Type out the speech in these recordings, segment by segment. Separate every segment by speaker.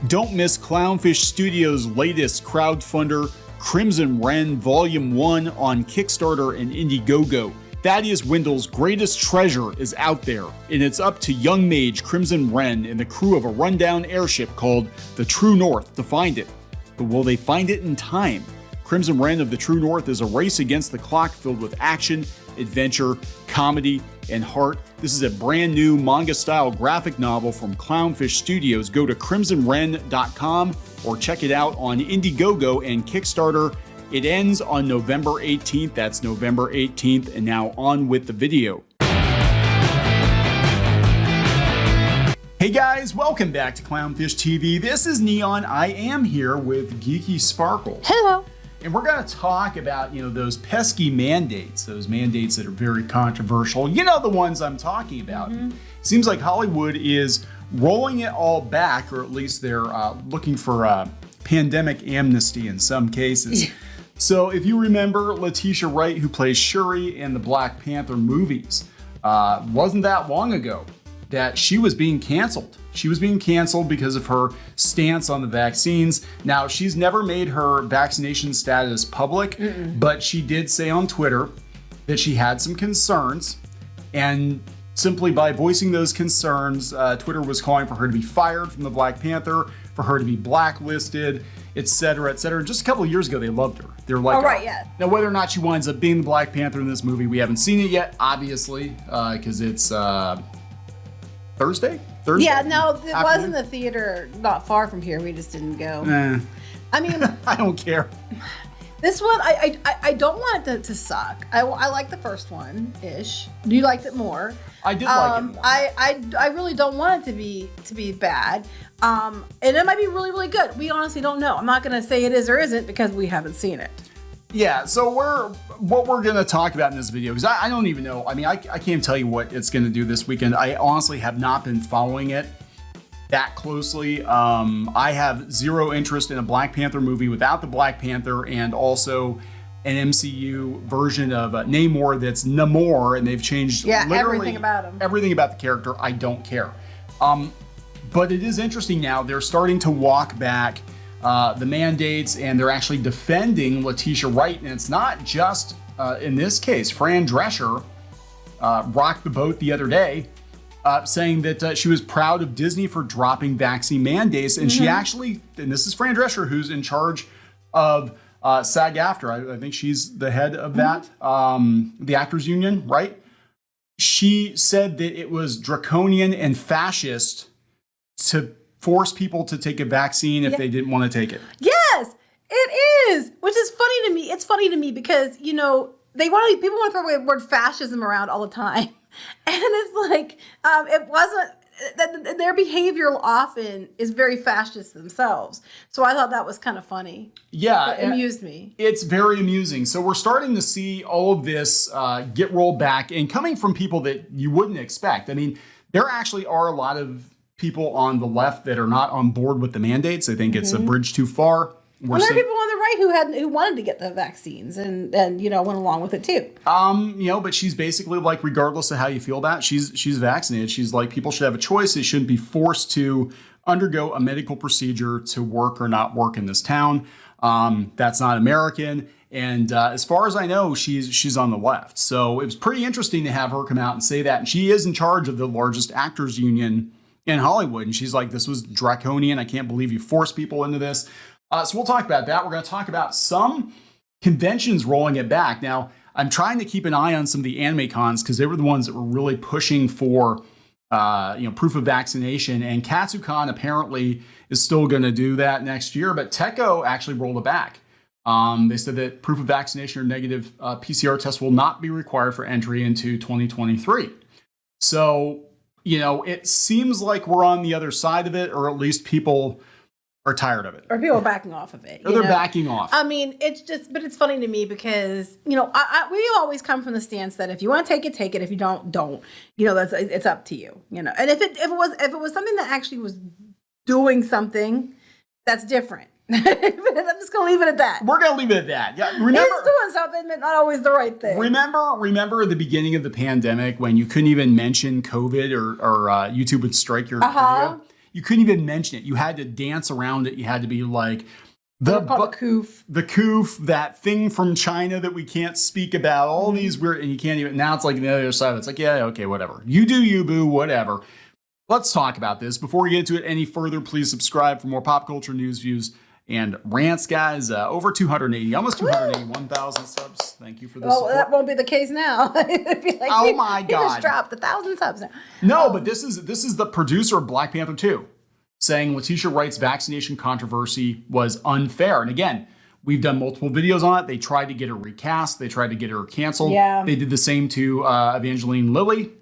Speaker 1: Don't miss Clownfish Studios' latest crowdfunder, Crimson Wren Volume 1 on Kickstarter and Indiegogo. Thaddeus Wendell's greatest treasure is out there, and it's up to young mage Crimson Wren and the crew of a rundown airship called the True North to find it. But will they find it in time? Crimson Wren of the True North is a race against the clock filled with action, adventure, comedy, and heart. This is a brand new manga-style graphic novel from Clownfish Studios. Go to crimsonwren.com or check it out on Indiegogo and Kickstarter. It ends on November 18th. That's November 18th. And now on with the video. Hey guys, welcome back to Clownfish TV. This is Neon. I am here with Geeky Sparkle.
Speaker 2: Hello.
Speaker 1: And we're going to talk about, those pesky mandates, those mandates that are very controversial. You know the ones I'm talking about. Seems like Hollywood is rolling it all back, or at least they're looking for pandemic amnesty in some cases. So if you remember Letitia Wright, who plays Shuri in the Black Panther movies, wasn't that long ago that she was being canceled. She was being canceled because of her stance on the vaccines. Now, she's never made her vaccination status public, but she did say on Twitter that she had some concerns. And simply by voicing those concerns, Twitter was calling for her to be fired from the Black Panther, for her to be blacklisted, et cetera, et cetera. Just a couple of years ago, they loved her. They're like, Now, whether or not she winds up being the Black Panther in this movie, we haven't seen it yet, obviously, because it's Thursday?
Speaker 2: Yeah, no, it was in the theater not far from here. We just didn't go. I mean,
Speaker 1: I don't care.
Speaker 2: This one, I don't want it to suck. I like the first one-ish. You liked it more.
Speaker 1: I did like it more.
Speaker 2: I really don't want it to be bad. And it might be really, really good. We honestly don't know. I'm not going to say it is or isn't because we haven't seen it.
Speaker 1: Yeah, so what we're going to talk about in this video, because I don't even know. I mean, I can't tell you what it's going to do this weekend. I honestly have not been following it that closely. I have zero interest in a Black Panther movie without the Black Panther, and also an MCU version of Namor that's Namor, and they've changed literally
Speaker 2: everything about him.
Speaker 1: Everything about the character. I don't care. But it is interesting now. They're starting to walk back the mandates, and they're actually defending Letitia Wright. And it's not just in this case. Fran Drescher rocked the boat the other day, saying that she was proud of Disney for dropping vaccine mandates. And she actually, and this is Fran Drescher, who's in charge of SAG-AFTRA. I think she's the head of that, the actors union, right? She said that it was draconian and fascist to force people to take a vaccine if they didn't want to take it.
Speaker 2: Yes, it is, which is funny to me. It's funny to me because, people want to throw the word fascism around all the time. And it's like, it wasn't, their behavior often is very fascist themselves. So I thought that was kind of funny.
Speaker 1: Yeah.
Speaker 2: It amused me.
Speaker 1: It's very amusing. So we're starting to see all of this get rolled back, and coming from people that you wouldn't expect. I mean, there actually are a lot of people on the left that are not on board with the mandates. I think it's a bridge too far.
Speaker 2: Well, there are people on the right who wanted to get the vaccines and went along with it too.
Speaker 1: But she's basically like, regardless of how you feel about it, she's vaccinated. She's like, people should have a choice. They shouldn't be forced to undergo a medical procedure to work or not work in this town. That's not American. And as far as I know, she's on the left. So it was pretty interesting to have her come out and say that. And she is in charge of the largest actors union in Hollywood. And she's like, this was draconian. I can't believe you forced people into this. So we'll talk about that. We're going to talk about some conventions rolling it back. Now, I'm trying to keep an eye on some of the anime cons because they were the ones that were really pushing for, proof of vaccination. And Katsucon apparently is still going to do that next year. But Tekko actually rolled it back. They said that proof of vaccination or negative PCR test will not be required for entry into 2023. So, it seems like we're on the other side of it, or at least people are tired of it.
Speaker 2: Or people are backing off of it.
Speaker 1: Or they're backing off.
Speaker 2: I mean, but it's funny to me because, we always come from the stance that if you want to take it. If you don't. It's up to you, And if it was something that actually was doing something, that's different. I'm just going to leave it at that.
Speaker 1: We're going to leave it at that. Yeah, remember,
Speaker 2: he's doing something, but not always the right thing.
Speaker 1: Remember the beginning of the pandemic when you couldn't even mention COVID or YouTube would strike your video? you couldn't even mention it. You had to dance around it. You had to be like, the coof, that thing from China that we can't speak about, all these weird, and you can't even, now it's like the other side of it's like, yeah, okay, whatever. You do you, boo, whatever. Let's talk about this. Before we get into it any further, please subscribe for more pop culture news, views, and rants, guys. Over 280, almost 281,000 subs. Thank you for this.
Speaker 2: Well, that won't be the case now. It'd be like,
Speaker 1: oh my God.
Speaker 2: We just dropped 1,000 subs now.
Speaker 1: No, but this is the producer of Black Panther 2 saying Letitia Wright's vaccination controversy was unfair. And again, we've done multiple videos on it. They tried to get her recast. They tried to get her canceled.
Speaker 2: Yeah.
Speaker 1: They did the same to Evangeline Lilly.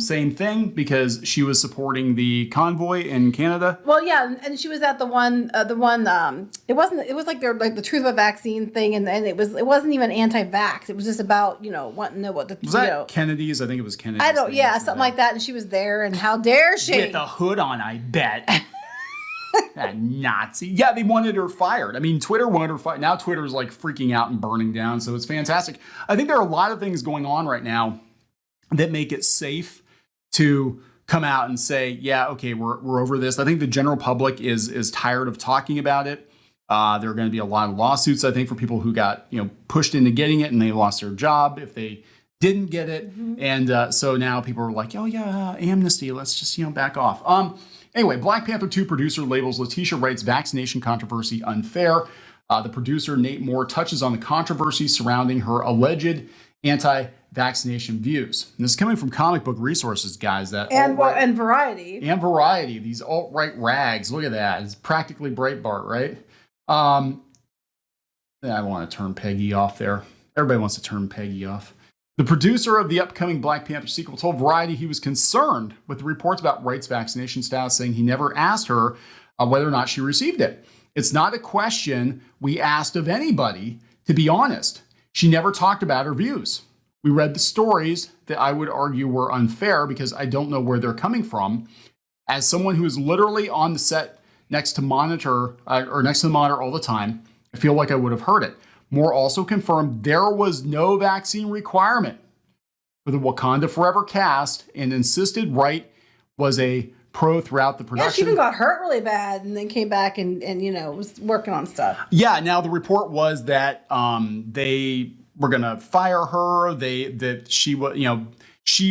Speaker 1: Same thing, because she was supporting the convoy in Canada.
Speaker 2: Well, yeah, and she was at the one. It was like the truth of a vaccine thing, and it wasn't even anti-vax. It was just about wanting to know what the
Speaker 1: was that Kennedy's. I think it was Kennedy's.
Speaker 2: I don't. Yeah, something like that. And she was there, and how dare she?
Speaker 1: With a hood on, I bet. That Nazi. Yeah, they wanted her fired. I mean, Twitter wanted her fired. Now Twitter's like freaking out and burning down, so it's fantastic. I think there are a lot of things going on right now that make it safe to come out and say, yeah, okay, we're over this. I think the general public is tired of talking about it. There are going to be a lot of lawsuits, I think, for people who got pushed into getting it and they lost their job if they didn't get it. And so now people are like, oh yeah, amnesty, let's just back off. Anyway, Black Panther 2 producer labels Letitia Wright's vaccination controversy unfair. The producer, Nate Moore, touches on the controversy surrounding her alleged anti-vaccination views. And this is coming from comic book resources, guys.
Speaker 2: And Variety.
Speaker 1: And Variety, these alt-right rags. Look at that. It's practically Breitbart, right? I want to turn Peggy off there. Everybody wants to turn Peggy off. The producer of the upcoming Black Panther sequel told Variety he was concerned with the reports about Wright's vaccination status, saying he never asked her whether or not she received it. It's not a question we asked of anybody, to be honest. She never talked about her views. We read the stories that I would argue were unfair because I don't know where they're coming from. As someone who is literally on the set next to the monitor all the time, I feel like I would have heard it. Moore also confirmed there was no vaccine requirement for the Wakanda Forever cast and insisted Wright was a pro throughout the production.
Speaker 2: Yeah, she even got hurt really bad and then came back and was working on stuff.
Speaker 1: Yeah, now the report was that they were going to fire her, that she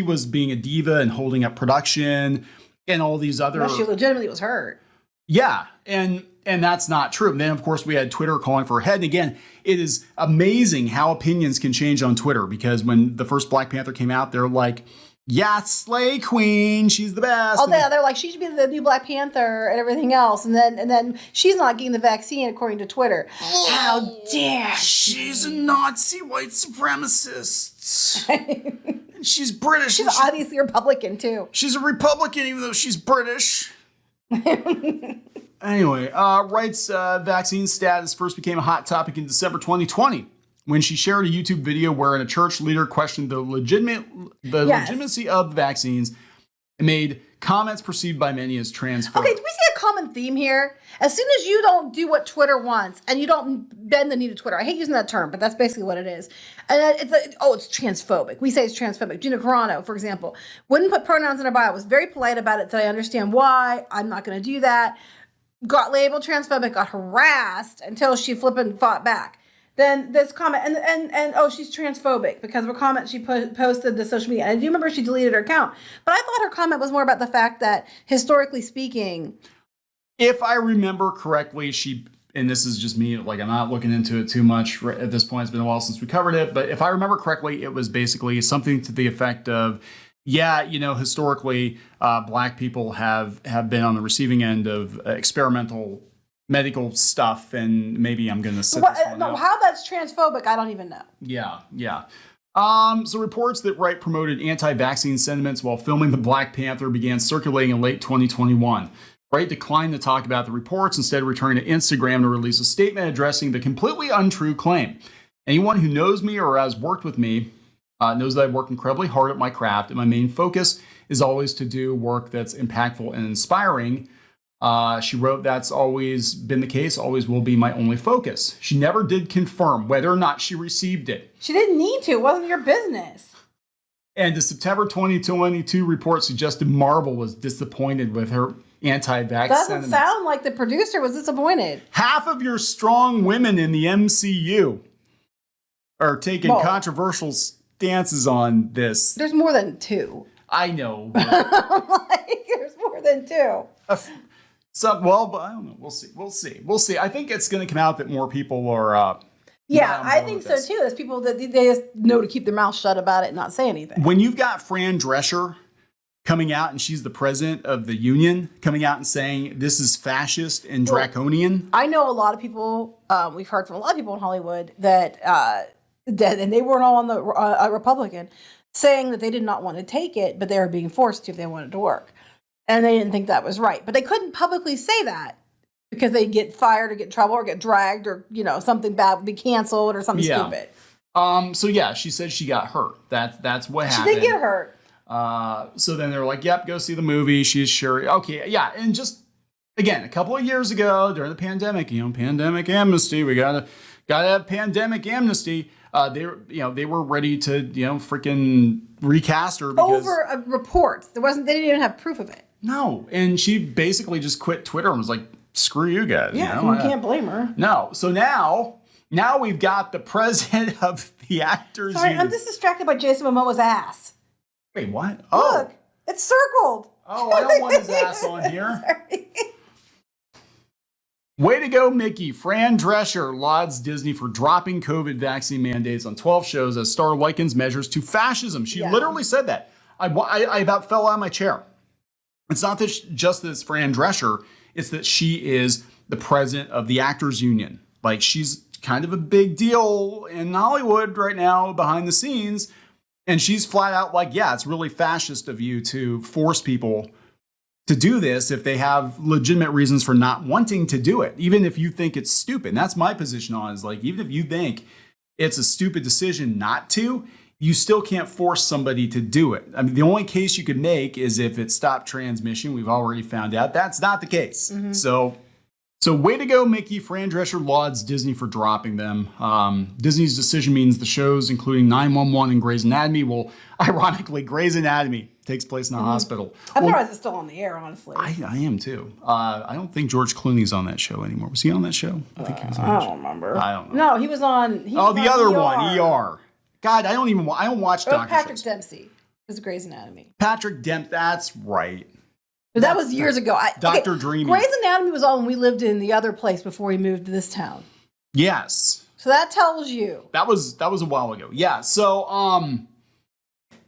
Speaker 1: was being a diva and holding up production and all these other...
Speaker 2: No, she legitimately was hurt.
Speaker 1: Yeah, and that's not true. And then, of course, we had Twitter calling for her head. And again, it is amazing how opinions can change on Twitter, because when the first Black Panther came out, they're like, yeah, slay queen, she's the best.
Speaker 2: Oh, they're like, she should be the new Black Panther and everything else. And then she's not getting the vaccine, according to Twitter. Oh, how dare she?
Speaker 1: She's a Nazi white supremacist. And she's British.
Speaker 2: She's obviously Republican, too.
Speaker 1: She's a Republican, even though she's British. Anyway, Wright's vaccine status first became a hot topic in December 2020 when she shared a YouTube video wherein a church leader questioned the legitimacy of the vaccines and made comments perceived by many as transphobic.
Speaker 2: Okay, do we see a common theme here? As soon as you don't do what Twitter wants and you don't bend the knee to Twitter, I hate using that term, but that's basically what it is. And it's transphobic. We say it's transphobic. Gina Carano, for example, wouldn't put pronouns in her bio, was very polite about it, said, I understand why, I'm not going to do that. Got labeled transphobic, got harassed until she flipping fought back. Then this comment, and oh, she's transphobic because of a comment she posted to social media. And I do remember she deleted her account. But I thought her comment was more about the fact that, historically speaking...
Speaker 1: If I remember correctly, and this is just me, like I'm not looking into it too much at this point, it's been a while since we covered it, but if I remember correctly, it was basically something to the effect of, yeah, historically, Black people have been on the receiving end of experimental medical stuff, and maybe I'm going to sit this one out.
Speaker 2: How that's transphobic, I don't even know.
Speaker 1: Yeah. So reports that Wright promoted anti-vaccine sentiments while filming the Black Panther began circulating in late 2021. Wright declined to talk about the reports, instead returning to Instagram to release a statement addressing the completely untrue claim. Anyone who knows me or has worked with me knows that I've worked incredibly hard at my craft, and my main focus is always to do work that's impactful and inspiring. She wrote, that's always been the case, always will be my only focus. She never did confirm whether or not she received it.
Speaker 2: She didn't need to. It wasn't your business.
Speaker 1: And the September 2022 report suggested Marvel was disappointed with her anti-vax
Speaker 2: Doesn't
Speaker 1: sentiments.
Speaker 2: sound like the producer was disappointed.
Speaker 1: Half of your strong women in the MCU are taking controversial stances on this.
Speaker 2: There's more than 2.
Speaker 1: I know.
Speaker 2: Like, there's more than 2.
Speaker 1: But I don't know. We'll see. I think it's going to come out that more people are.
Speaker 2: Yeah, I think so too. There's people that they just know to keep their mouth shut about it and not say anything.
Speaker 1: When you've got Fran Drescher coming out, and she's the president of the union, coming out and saying this is fascist and draconian.
Speaker 2: I know a lot of people. We've heard from a lot of people in Hollywood that and they weren't all on the Republican, saying that they did not want to take it, but they were being forced to if they wanted to work, and they didn't think that was right. But they couldn't publicly say that because they get fired or get in trouble or get dragged or something bad would be canceled or something stupid.
Speaker 1: So yeah, she said she got hurt. That's what happened.
Speaker 2: She did get hurt.
Speaker 1: So then they're like, yep, go see the movie. She's sure. Okay, yeah. And just, again, a couple of years ago during the pandemic, pandemic amnesty, we gotta have pandemic amnesty. They were ready to, freaking recast her because
Speaker 2: over reports. They didn't even have proof of it.
Speaker 1: No. And she basically just quit Twitter and was like, screw you guys.
Speaker 2: Yeah, you can't blame her.
Speaker 1: No. So now we've got the president of the Actors
Speaker 2: Sorry,
Speaker 1: Union.
Speaker 2: I'm just distracted by Jason Momoa's ass.
Speaker 1: Wait, what?
Speaker 2: Look, it's circled.
Speaker 1: Oh, I don't want his ass on here.
Speaker 2: Sorry.
Speaker 1: Way to go, Mickey. Fran Drescher lauds Disney for dropping COVID vaccine mandates on 12 shows as star likens measures to fascism. She literally said that. I about fell out of my chair. It's not that just that it's Fran Drescher. It's that she is the president of the Actors Union. Like, she's kind of a big deal in Hollywood right now behind the scenes. And she's flat out like, yeah, it's really fascist of you to force people to do this if they have legitimate reasons for not wanting to do it, even if you think it's stupid. And that's my position on it, is like, even if you think it's a stupid decision not to, you still can't force somebody to do it. I mean, the only case you could make is if it stopped transmission. We've already found out that's not the case. Mm-hmm. So way to go, Mickey. Fran Drescher lauds Disney for dropping them. Disney's decision means the shows, including 911 and Grey's Anatomy, will, ironically, Grey's Anatomy takes place in a hospital.
Speaker 2: I'm surprised it's still on the air, honestly.
Speaker 1: I am too. I don't think George Clooney's on that show anymore. Was he on that show? I think he was on that show.
Speaker 2: I don't remember.
Speaker 1: I don't know.
Speaker 2: No, he was on.
Speaker 1: The other one, ER. God, I don't watch Doctor
Speaker 2: Patrick
Speaker 1: shows.
Speaker 2: Dempsey was Grey's Anatomy.
Speaker 1: Patrick Dempsey, that's right.
Speaker 2: But that was years ago.
Speaker 1: Dr. Dreamy.
Speaker 2: Grey's Anatomy was on when we lived in the other place before we moved to this town.
Speaker 1: Yes.
Speaker 2: So that tells you.
Speaker 1: That was a while ago. Yeah. So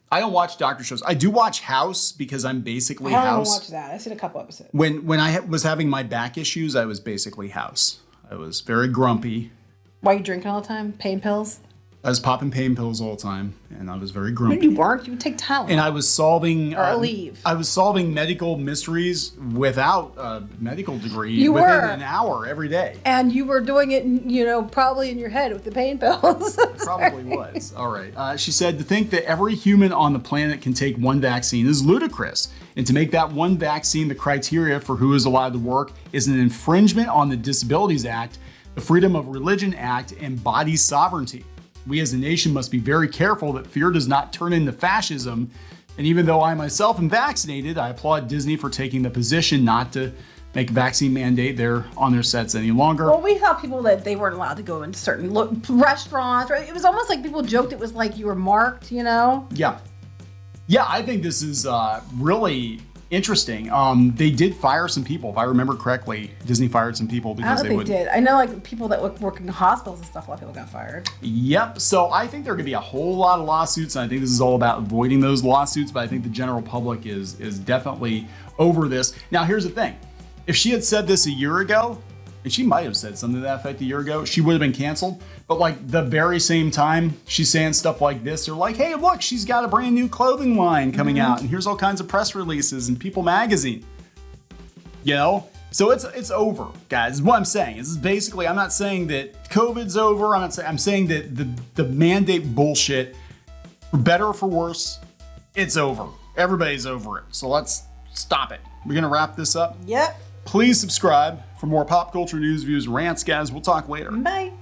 Speaker 1: I don't watch doctor shows. I do watch House because I'm basically House.
Speaker 2: I don't watch that. I've seen a couple episodes.
Speaker 1: When I was having my back issues, I was basically House. I was very grumpy.
Speaker 2: Why are you drinking all the time? Pain pills?
Speaker 1: I was popping pain pills all the time, and I was very grumpy.
Speaker 2: No, you weren't. You would take Tylenol.
Speaker 1: And I was solving
Speaker 2: Aleve.
Speaker 1: I was solving medical mysteries without a medical degree
Speaker 2: You
Speaker 1: within
Speaker 2: were.
Speaker 1: an hour every day.
Speaker 2: And you were doing it, probably in your head with the pain pills.
Speaker 1: Probably was. All right. She said to think that every human on the planet can take one vaccine is ludicrous. And to make that one vaccine the criteria for who is allowed to work is an infringement on the Disabilities Act, the Freedom of Religion Act, and body sovereignty. We as a nation must be very careful that fear does not turn into fascism. And even though I myself am vaccinated, I applaud Disney for taking the position not to make a vaccine mandate on their sets any longer.
Speaker 2: Well, we thought people that they weren't allowed to go into certain restaurants. It was almost like people joked it was like you were marked,
Speaker 1: Yeah. Yeah, I think this is really interesting. They did fire some people. If I remember correctly, Disney fired some people because
Speaker 2: they did. I know people that work in hospitals and stuff, a lot of people got fired.
Speaker 1: Yep. So I think there are going to be a whole lot of lawsuits, and I think this is all about avoiding those lawsuits, but I think the general public is definitely over this. Now, here's the thing. If she had said this a year ago, and she might have said something to that effect a year ago, she would have been canceled. But like the very same time she's saying stuff like this, they're like, hey, look, she's got a brand new clothing line coming out, and here's all kinds of press releases and People magazine. So it's over, guys, is what I'm saying. This is basically, I'm not saying that COVID's over. I'm saying that the mandate bullshit, for better or for worse, it's over. Everybody's over it. So let's stop it. We're gonna wrap this up.
Speaker 2: Yep.
Speaker 1: Please subscribe for more pop culture news, views, rants, guys. We'll talk later.
Speaker 2: Bye.